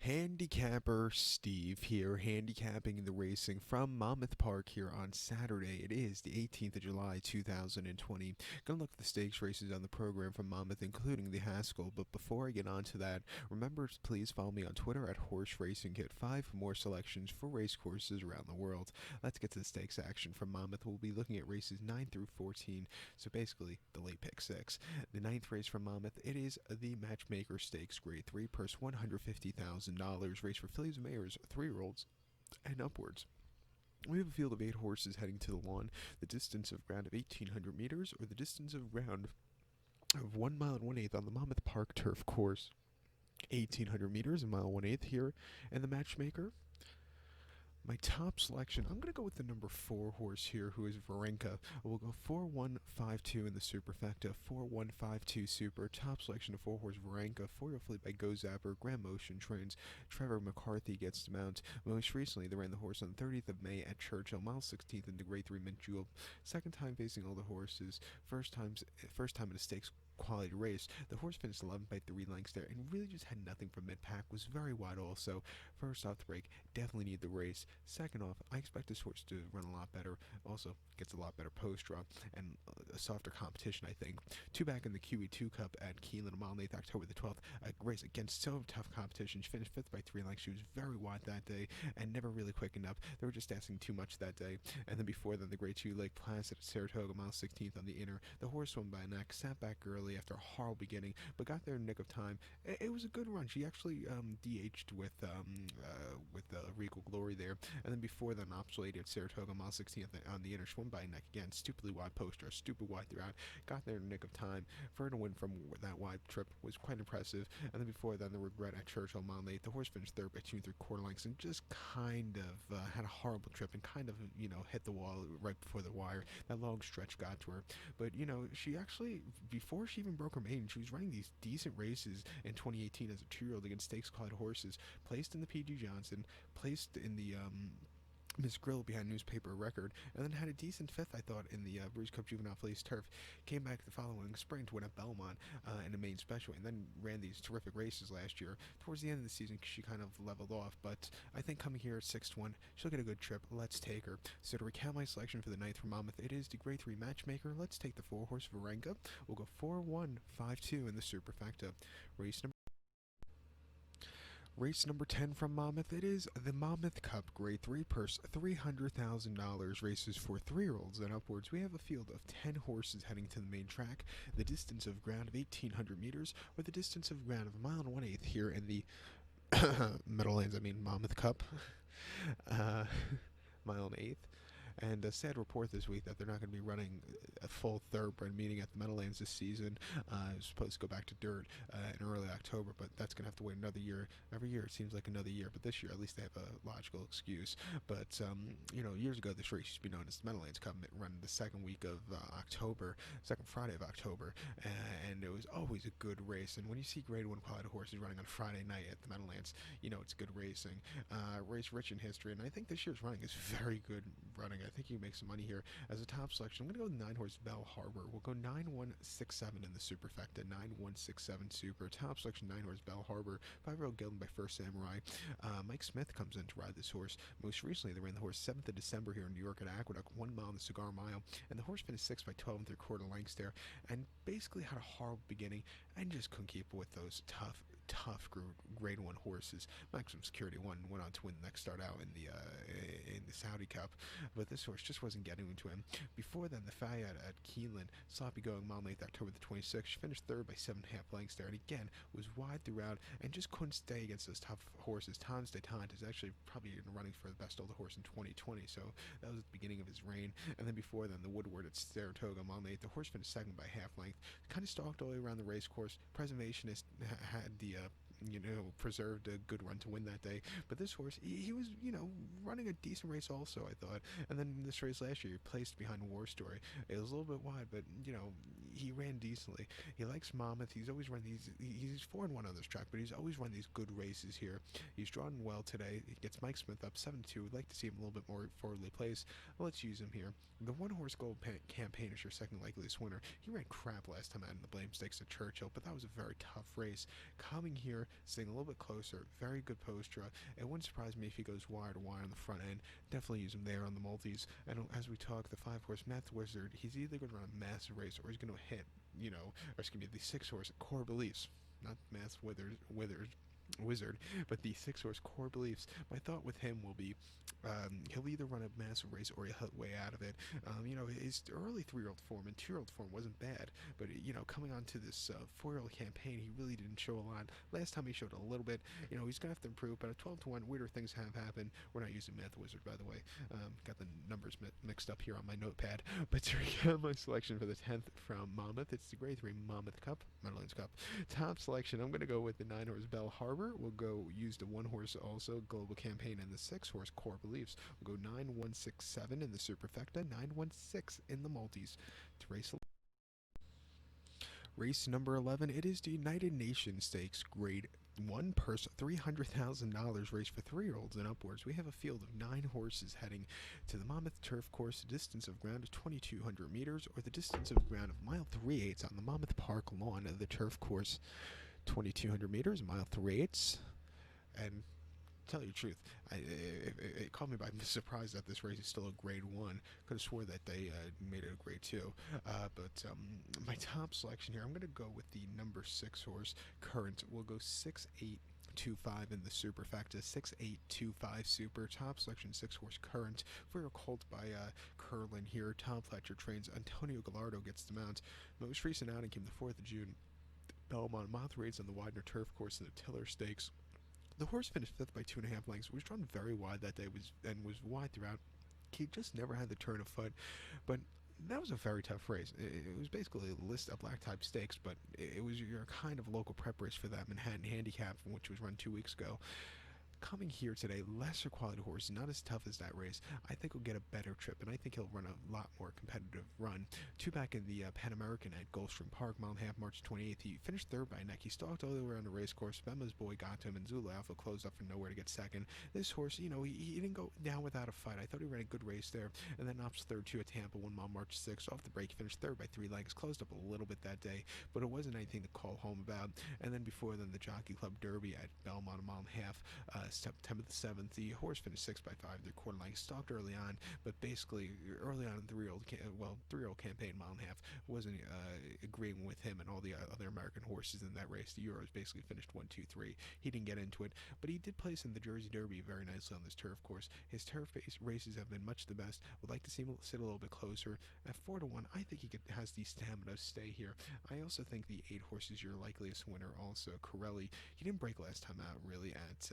Handicapper Steve here, handicapping the racing from Monmouth Park here on Saturday. It is the 18th of July, 2020. Gonna look at the stakes races on the program from Monmouth, including the Haskell. But before I get on to that, remember to please follow me on Twitter at Horse Racing. Get 5 more selections for race courses around the world. Let's get to the stakes action from Monmouth. We'll be looking at races 9 through 14, so basically the late pick 6. The ninth race from Monmouth, it is the Matchmaker Stakes, Grade 3, purse $150,000, race for fillies and mares, 3-year-olds, and upwards. We have a field of 8 horses heading to the lawn, the distance of ground of 1,800 meters, or the distance of ground of 1 mile and 1/8 on the Monmouth Park turf course. 1,800 meters, a mile 1/8 here, and the Matchmaker. My top selection, I'm going to go with the number 4 horse here, who is Varenka. We'll go 4-1-5-2 in the superfecta, 4-1-5-2 super. Top selection of 4 horse Varenka, 4-year fleet by Go Zapper, Grand Motion trains. Trevor McCarthy gets to mount. Most recently, they ran the horse on the 30th of May at Churchill, mile 16th in the Grade 3 Mint Julep. Second time facing all the horses, first time in a stakes quality race. The horse finished 11th by 3 lengths there and really just had nothing from mid-pack, was very wide also. First off the break, definitely need the race. Second off, I expect this horse to run a lot better. Also gets a lot better post-draw and a softer competition, I think. 2 back in the QE2 Cup at Keelan on mile 8th, October the 12th. A race against so tough competition. She finished 5th by 3 lengths. She was very wide that day and never really quickened up. They were just asking too much that day. And then before then, the Grade 2 Lake Placid at Saratoga, mile 16th on the inner. The horse won by a neck, sat back early after a horrible beginning, but got there in the nick of time. It was a good run. She actually DH'd with Regal Glory there, and then before then, Obsolete at Saratoga, mile 16th on the inner. She won by a neck again, stupidly wide poster, stupid wide throughout. Got there in the nick of time. For her to win from that wide trip was quite impressive. And then before then, the regret at Churchill, mile 8. The horse finished 3rd by 2 3/4 lengths, and just kind of had a horrible trip and kind of hit the wall right before the wire. That long stretch got to her, but she actually, before she even broke her maiden, she was running these decent races in 2018 as a 2-year-old against stakes quality horses. Placed in the P.G. Johnson, placed in the Miss Grill behind newspaper record, and then had a decent 5th, I thought, in the Breeze Cup Juvenile Fillies Turf. Came back the following spring to win at Belmont in a main special, and then ran these terrific races last year. Towards the end of the season, she kind of leveled off, but I think coming here at 6-1, she'll get a good trip. Let's take her. So to recount my selection for the ninth from Monmouth, it is the Grade 3 Matchmaker. Let's take the 4 horse Varenka. We'll go 4-1-5-2 in the superfecta. Race number 10 from Monmouth, it is the Monmouth Cup Grade 3 purse, $300,000, races for 3-year-olds and upwards. We have a field of 10 horses heading to the main track, the distance of ground of 1,800 meters, or the distance of ground of a mile and 1/8 here in the Meadowlands, Monmouth Cup, mile and 1/8. And a sad report this week that they're not going to be running a full thoroughbred meeting at the Meadowlands this season. It's supposed to go back to dirt in early October, but that's going to have to wait another year. Every year it seems like another year, but this year at least they have a logical excuse. But, years ago this race used to be known as the Meadowlands Cup, run the second week of October, second Friday of October, and it was always a good race. And when you see Grade 1 quality horses running on Friday night at the Meadowlands, it's good racing. Race rich in history, and I think this year's running is very good running. I think you can make some money here. As a top selection, I'm going to go 9 horse Bell Harbor. We'll go 9-1-6-7 in the superfecta, 9-1-6-7 super. Top selection 9 horse Bell Harbor, 5-year-old gelding by First Samurai. Mike Smith comes in to ride this horse. Most recently, they ran the horse 7th of December here in New York at Aqueduct, 1 mile in the Cigar Mile, and the horse finished 6th by 12 3/4 lengths there, and basically had a horrible beginning and just couldn't keep with those tough Grade 1 horses. Maximum Security went on to win the next start out in the Saudi Cup, but this horse just wasn't getting into him. Before then, the Fayad at Keelan, sloppy going, mile 8th, October the 26th. She finished 3rd by 7.5 lengths there, and again was wide throughout and just couldn't stay against those tough horses. Tons de Tant is actually probably running for the best older horse in 2020, so that was the beginning of his reign. And then before then, the Woodward at Saratoga, mile 8th. The horse finished 2nd by half length. Kind of stalked all the way around the race course. Preservationist had the preserved a good run to win that day. But this horse, he was, running a decent race also, I thought. And then in this race last year, he placed behind War Story. It was a little bit wide, but, he ran decently. He likes Monmouth. He's always run these. He's 4-1 on this track, but he's always run these good races here. He's drawn well today. He gets Mike Smith up 7-2. We'd like to see him a little bit more forwardly placed. Let's use him here. The one horse gold campaign is your second likeliest winner. He ran crap last time out in the Blame Stakes at Churchill, but that was a very tough race. Coming here, staying a little bit closer, very good post draw. It wouldn't surprise me if he goes wire to wire on the front end. Definitely use him there on the multis. And as we talk, the 5-horse Math Wizard, he's either going to run a massive race or he's going to hit, or it's going to be the 6-horse Core Beliefs. Not Math Wizard, but the 6-horse Core Beliefs. My thought with him will be he'll either run a massive race or he'll hit way out of it. His early 3-year-old form and 2-year-old form wasn't bad, but coming onto this 4-year-old campaign, he really didn't show a lot. Last time he showed a little bit. He's gonna have to improve. But at 12-1, weirder things have happened. We're not using Math Wizard, by the way. Got the numbers mixed up here on my notepad. But to recap my selection for the 10th from Monmouth, it's the Grade 3 Monmouth Cup, Meadowlands Cup. Top selection, I'm gonna go with the 9-horse Bell Harbor. We'll go use the 1-horse also Global Campaign and the 6-horse Core Beliefs. We'll go 9167 in the superfecta, 916 in the multis. To race number 11, it is the United Nations Stakes Grade 1 purse, $300,000 race for 3-year-olds and upwards. We have a field of 9 horses heading to the Monmouth Turf Course. The distance of ground is 2,200 meters, or the distance of ground of mile 3/8 on the Monmouth Park lawn of the turf course. 2,200 meters, mile 3/8, and tell you the truth, it caught me by surprise that this race is still a Grade 1. Could have swore that they made it a Grade 2. But my top selection here, I'm going to go with the number 6 horse, Current. We'll go 6-8-2-5 in the superfecta, 6-8-2-5 super. Top selection, 6-horse Current. For your colt by Curlin here. Tom Fletcher trains. Antonio Gallardo gets the mount. Most recent outing came the 4th of June. Belmont Mouth raids on the Widener Turf Course in the Tiller Stakes. The horse finished 5th by 2.5 lengths. Was drawn very wide that day, was wide throughout. He just never had the turn of foot, but that was a very tough race. It was basically a list of black type stakes, but it was your kind of local prep race for that Manhattan Handicap, which was run 2 weeks ago. Coming here today, lesser quality horse, not as tough as that race. I think he'll get a better trip, and I think he'll run a lot more competitive run. 2 back in the Pan American at Gulfstream Park, mile and a half, March 28th. He finished 3rd by neck. He stalked all the way around the race course. Bema's boy got to him, and Zulu Alpha closed up from nowhere to get 2nd. This horse, he didn't go down without a fight. I thought he ran a good race there, and then opts 3rd too at Tampa, 1 mile, March 6th. Off the break, he finished 3rd by 3 lengths. Closed up a little bit that day, but it wasn't anything to call home about. And then before then, the Jockey Club Derby at Belmont, a mile and a half, September the 7th. The horse finished 6 by 5. They're quarter length, stalked early on, but basically early on in the 3-year-old campaign, mile and a half, wasn't agreeing with him and all the other American horses in that race. The Euros basically finished 1-2-3. He didn't get into it, but he did place in the Jersey Derby very nicely on this turf course. His turf races have been much the best. Would like to see him sit a little bit closer. At 4-1, I think he has the stamina to stay here. I also think the 8 horse is your likeliest winner. Also, Corelli. He didn't break last time out really at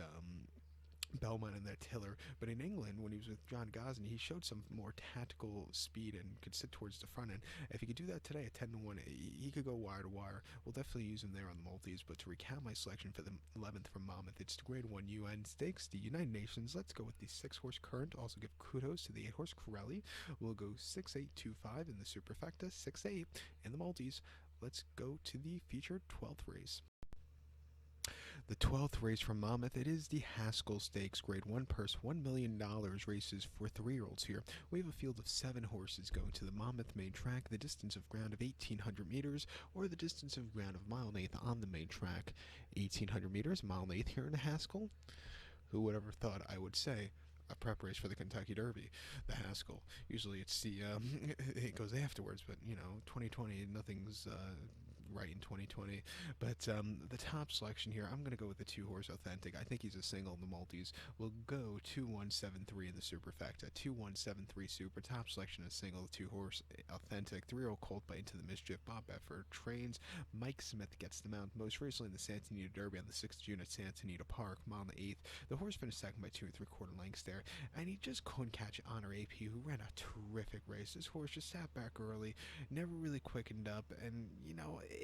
Belmont and that Tiller, but in England when he was with John Gosney, he showed some more tactical speed and could sit towards the front end. If he could do that today at 10-1, he could go wire to wire. We'll definitely use him there on the multis. But to recap my selection for the 11th from Monmouth, it's the Grade 1 UN Stakes, the United Nations. Let's go with the 6-horse Current. Also give kudos to the 8-horse Corelli. We'll go 6-8-2-5 in the superfecta, 6-8 in the multis. Let's go to the featured 12th race. The 12th race from Monmouth, it is the Haskell Stakes Grade 1 purse, $1 million races for 3-year-olds here. We have a field of 7 horses going to the Monmouth main track, the distance of ground of 1,800 meters, or the distance of ground of mile and eighth on the main track. 1,800 meters, mile and eighth here in the Haskell. Who would ever thought I would say a prep race for the Kentucky Derby, the Haskell. Usually it's the, it goes afterwards, but, 2020, nothing's right in 2020. But the top selection here, I'm going to go with the 2-horse Authentic. I think he's a single in the multis. We'll go 2-1-7-3 in the superfecta, 2-1-7-3 super. Top selection is single, 2-horse Authentic. 3-year-old colt by Into the Mischief. Bob Efford trains. Mike Smith gets the mount. Most recently in the Santa Anita Derby on the 6th of June at Santa Anita Park, mile and 8th. The horse finished 2nd by 2 3/4 lengths there, and he just couldn't catch Honor AP, who ran a terrific race. This horse just sat back early, never really quickened up, and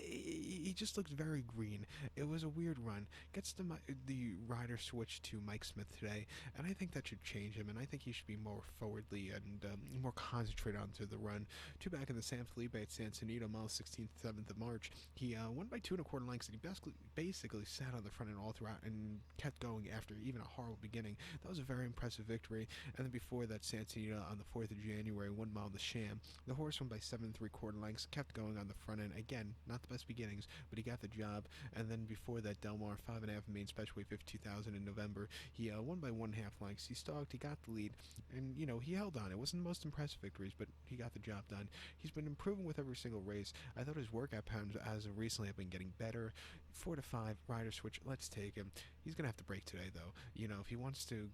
he just looked very green. It was a weird run. Gets the rider switched to Mike Smith today, and I think that should change him, and I think he should be more forwardly and more concentrated onto the run. Two back in the San Felipe at San Antonio, mile 16th, 7th of March. He won by 2 1/4 lengths, and he basically sat on the front end all throughout and kept going after even a horrible beginning. That was a very impressive victory. And then before that, San Antonio on the 4th of January, 1 mile the Sham. The horse won by 7 3/4 lengths, kept going on the front end. Again, not the best beginnings, but he got the job. And then before that, Del Mar, 5.5 main special weight 52,000 in November. He won by 1/2 lengths. He stalked, he got the lead, and he held on. It wasn't the most impressive victories, but he got the job done. He's been improving with every single race. I thought his workout patterns as of recently have been getting better. 4 to 5 rider switch. Let's take him. He's gonna have to break today, though. If he wants to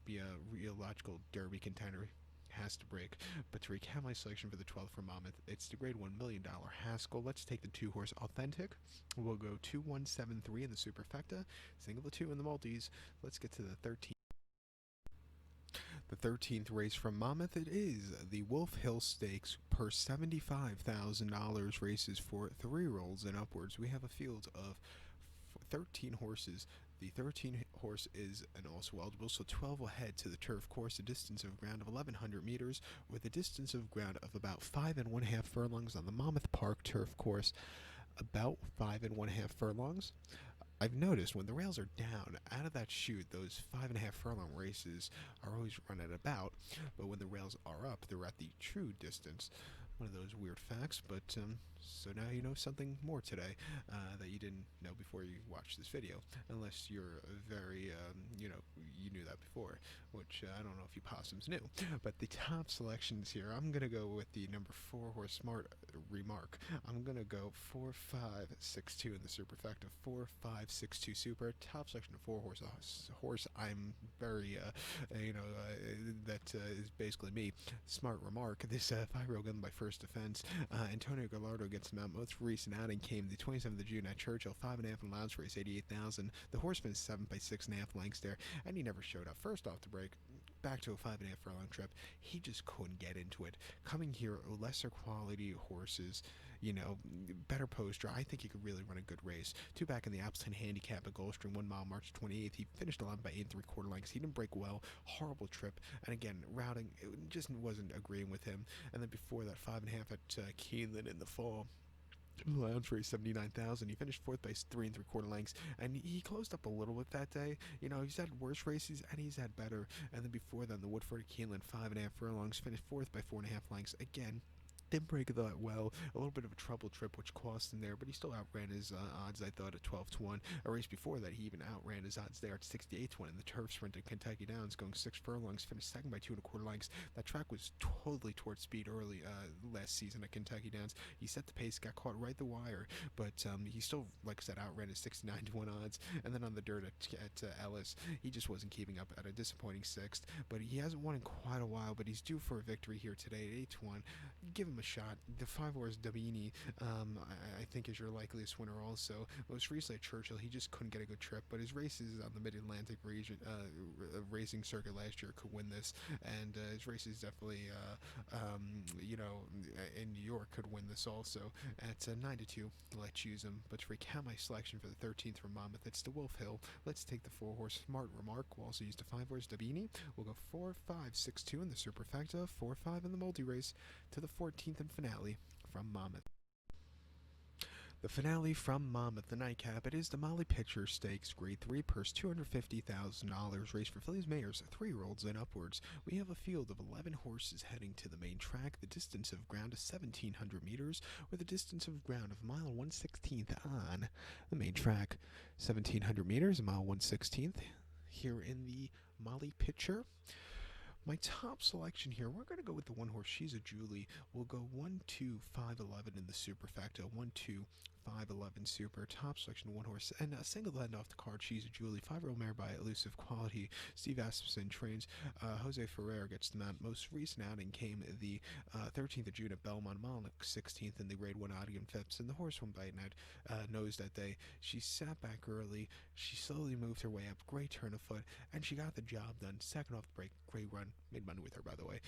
be a real logical Derby contender, has to break. But to recap my selection for the 12th for Monmouth, it's the grade $1 million Haskell. Let's take the 2-horse Authentic. We'll go 2-1-7-3 in the superfecta, single the 2 in the multis. Let's get to the 13th. The 13th race from Monmouth, it is the Wolf Hill Stakes per $75,000 races for 3-year-olds and upwards. We have a field of 13 horses. The 13th horse is and also eligible, so 12 will head to the turf course, a distance of ground of 1,100 meters, with a distance of ground of about 5 1/2 furlongs on the Monmouth Park turf course. About 5 1/2 furlongs. I've noticed when the rails are down, out of that chute, those 5 1/2 furlong races are always run at about, but when the rails are up, they're at the true distance. One of those weird facts, but so now you know something more today that you didn't know before you watched this video, unless you're very, you knew that before, which I don't know if you possums knew. But the top selections here, I'm going to go with the number 4 horse Smart Remark. I'm going to go 4-5-6-2 in the superfecta, 4-5-6-2 super. Top selection of 4 horse I'm very, that is basically me. Smart Remark. This 5-year-old gun by First Defense. Antonio Gallardo against Mount. Most recent outing came the 27th of June at Churchill. 5.5 in Lounge race, 88,000. The horse finished 7 by 6.5 lengths there, and he never showed up. First off the break, back to a 5.5 furlong trip. He just couldn't get into it. Coming here, lesser quality horses, better poster. I think he could really run a good race. 2 back in the Appleton Handicap at Gulfstream, 1 mile, March 28th. He finished 11 by 8 3/4 lengths. He didn't break well. Horrible trip. And again, routing, it just wasn't agreeing with him. And then before that, 5.5 at Keeneland in the fall. Lounge race, 79,000. He finished 4th by 3 3/4 lengths, and he closed up a little bit that day. He's had worse races and he's had better. And then before then, the Woodford at Keeneland, 5.5 furlongs, finished 4th by 4.5 lengths. Again, didn't break that well. A little bit of a trouble trip, which cost him there, but he still outran his odds, I thought, at 12-1. A race before that, he even outran his odds there at 68-1 in the turf sprint at Kentucky Downs, going 6 furlongs, finished 2nd by 2 1/4 lengths. That track was totally towards speed early last season at Kentucky Downs. He set the pace, got caught right the wire, but he still, like I said, outran his 69-1 odds. And then on the dirt at Ellis, he just wasn't keeping up at a disappointing 6th. But he hasn't won in quite a while, but he's due for a victory here today at 8-1. Give him a shot. The 5 horse Dabini, I think, is your likeliest winner also. Most recently at Churchill, he just couldn't get a good trip, but his races on the Mid-Atlantic region racing circuit last year could win this, and his races definitely, in New York could win this also. At 9-2, let's use him. But to recap my selection for the 13th from Monmouth, it's the Wolf Hill. Let's take the 4 horse Smart Remark. We'll also use the 5 horse Dabini. We'll go 4-5-6-2 in the superfecta, 4-5 in the multi-race, to the 14th and finale from Monmouth. The finale from Monmouth, the nightcap, it is the Matchmaker Stakes, grade 3, purse $250,000, race for fillies, mares, 3-year-olds and upwards. We have a field of 11 horses heading to the main track. The distance of ground is 1,700 meters, with a distance of ground of mile 1/16th on the main track. 1,700 meters, mile 1/16th, here in the Matchmaker. My top selection here, we're going to go with the 1 horse, She's a Julie. We'll go 1-2-5-11 in the superfecta, 1-2-5-11 super. Top selection, 1 horse, and a single end off the card, She's a Julie. 5-year-old mare by Elusive Quality. Steve Asmussen trains. Jose Ferrer gets the mount. Most recent outing came the 13th of June at Belmont, mile 16th in the grade 1 Odeon Phipps, and the horse went biting at nose that day. She sat back early. She slowly moved her way up. Great turn of foot, and she got the job done. Second off the break, great run. Made money with her, by the way.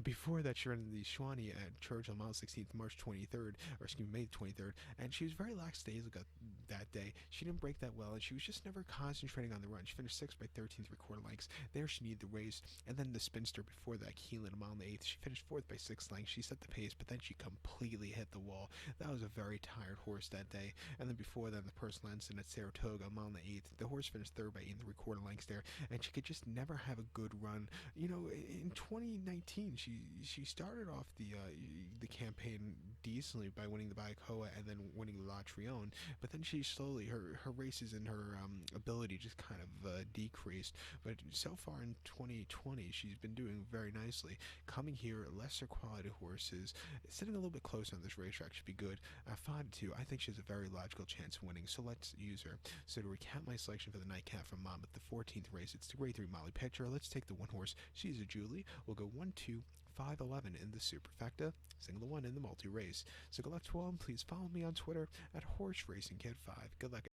Before that, she ran the Shawnee at Churchill, mile 16th, March 23rd, or excuse me, May 23rd, and she was very very lackadaisical that day. She didn't break that well, and she was just never concentrating on the run. She finished 6th by 13 3/4 lengths. There she needed the race, and then the spinster before that, Keelan, a mile in the 8th. She finished 4th by 6 lengths. She set the pace, but then she completely hit the wall. That was a very tired horse that day. And then before that, the personal incident at Saratoga, a mile in the 8th. The horse finished 3rd by 8 3/4 lengths there, and she could just never have a good run. In 2019, she started off the campaign decently by winning the Bayakoa and then winning the La Trione, but then she slowly her races and her ability just kind of decreased. But so far in 2020, she's been doing very nicely. Coming here, lesser quality horses, sitting a little bit closer on this racetrack should be good. 5-2, I think she has a very logical chance of winning, so let's use her. So to recap my selection for the nightcap from Monmouth, the 14th race, it's the grade 3 Molly Pitcher. Let's take the one horse. She's a Julie. We'll go 1-2, 5-11 in the superfecta, single 1 in the multi race. So good luck to all, and please follow me on Twitter at HorseRacingKid5. Good luck.